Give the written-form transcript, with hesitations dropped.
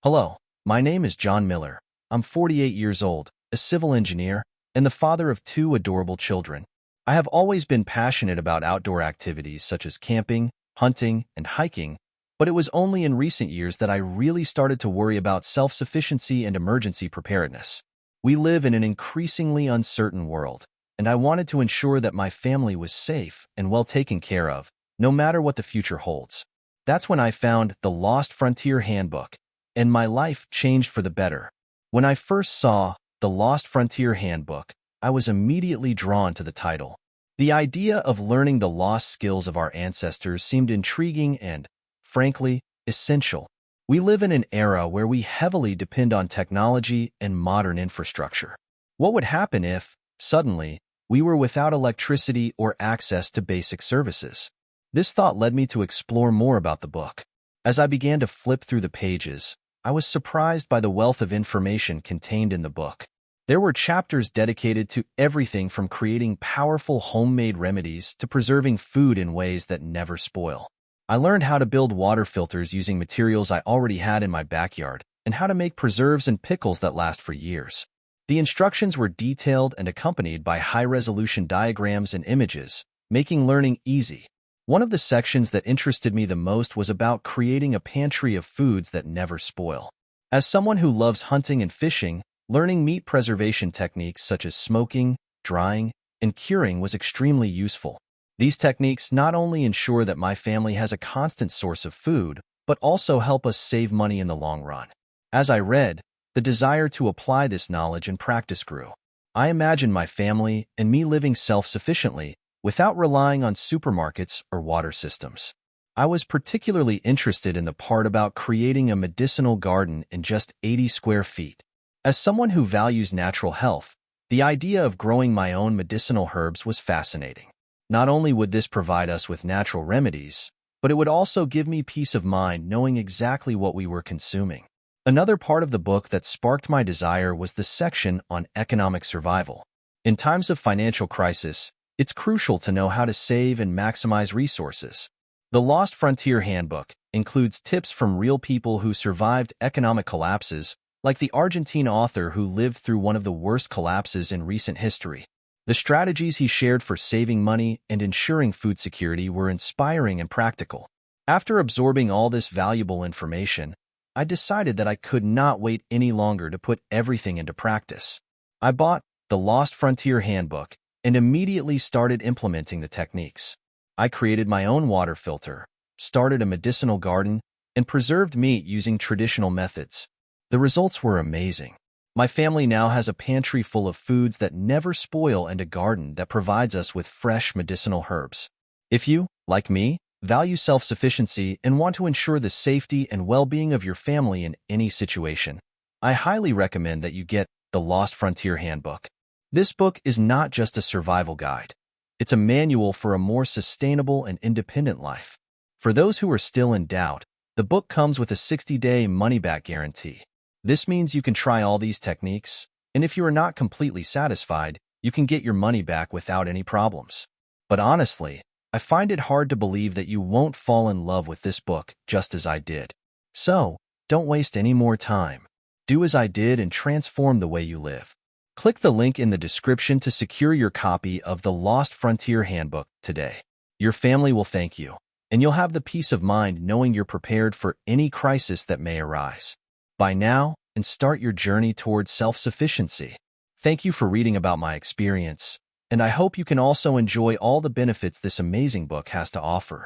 Hello, my name is John Miller. I'm 48 years old, a civil engineer, and the father of two adorable children. I have always been passionate about outdoor activities such as camping, hunting, and hiking, but it was only in recent years that I really started to worry about self-sufficiency and emergency preparedness. We live in an increasingly uncertain world, and I wanted to ensure that my family was safe and well taken care of, no matter what the future holds. That's when I found the Lost Frontier Handbook, and my life changed for the better. When I first saw the Lost Frontier Handbook, I was immediately drawn to the title. The idea of learning the lost skills of our ancestors seemed intriguing and, frankly, essential. We live in an era where we heavily depend on technology and modern infrastructure. What would happen if, suddenly, we were without electricity or access to basic services? This thought led me to explore more about the book. As I began to flip through the pages, I was surprised by the wealth of information contained in the book. There were chapters dedicated to everything from creating powerful homemade remedies to preserving food in ways that never spoil. I learned how to build water filters using materials I already had in my backyard and how to make preserves and pickles that last for years. The instructions were detailed and accompanied by high-resolution diagrams and images, making learning easy. One of the sections that interested me the most was about creating a pantry of foods that never spoil. As someone who loves hunting and fishing, learning meat preservation techniques such as smoking, drying, and curing was extremely useful. These techniques not only ensure that my family has a constant source of food, but also help us save money in the long run. As I read, the desire to apply this knowledge and practice grew. I imagined my family and me living self-sufficiently without relying on supermarkets or water systems. I was particularly interested in the part about creating a medicinal garden in just 80 square feet. As someone who values natural health, the idea of growing my own medicinal herbs was fascinating. Not only would this provide us with natural remedies, but it would also give me peace of mind knowing exactly what we were consuming. Another part of the book that sparked my desire was the section on economic survival. In times of financial crisis, it's crucial to know how to save and maximize resources. The Lost Frontier Handbook includes tips from real people who survived economic collapses, like the Argentine author who lived through one of the worst collapses in recent history. The strategies he shared for saving money and ensuring food security were inspiring and practical. After absorbing all this valuable information, I decided that I could not wait any longer to put everything into practice. I bought the Lost Frontier Handbook and immediately started implementing the techniques. I created my own water filter, started a medicinal garden, and preserved meat using traditional methods. The results were amazing. My family now has a pantry full of foods that never spoil and a garden that provides us with fresh medicinal herbs. If you, like me, value self-sufficiency and want to ensure the safety and well-being of your family in any situation, I highly recommend that you get the Lost Frontier Handbook. This book is not just a survival guide. It's a manual for a more sustainable and independent life. For those who are still in doubt, the book comes with a 60-day money-back guarantee. This means you can try all these techniques, and if you are not completely satisfied, you can get your money back without any problems. But honestly, I find it hard to believe that you won't fall in love with this book just as I did. So, don't waste any more time. Do as I did and transform the way you live. Click the link in the description to secure your copy of the Lost Frontier Handbook today. Your family will thank you, and you'll have the peace of mind knowing you're prepared for any crisis that may arise. Buy now and start your journey towards self-sufficiency. Thank you for reading about my experience, and I hope you can also enjoy all the benefits this amazing book has to offer.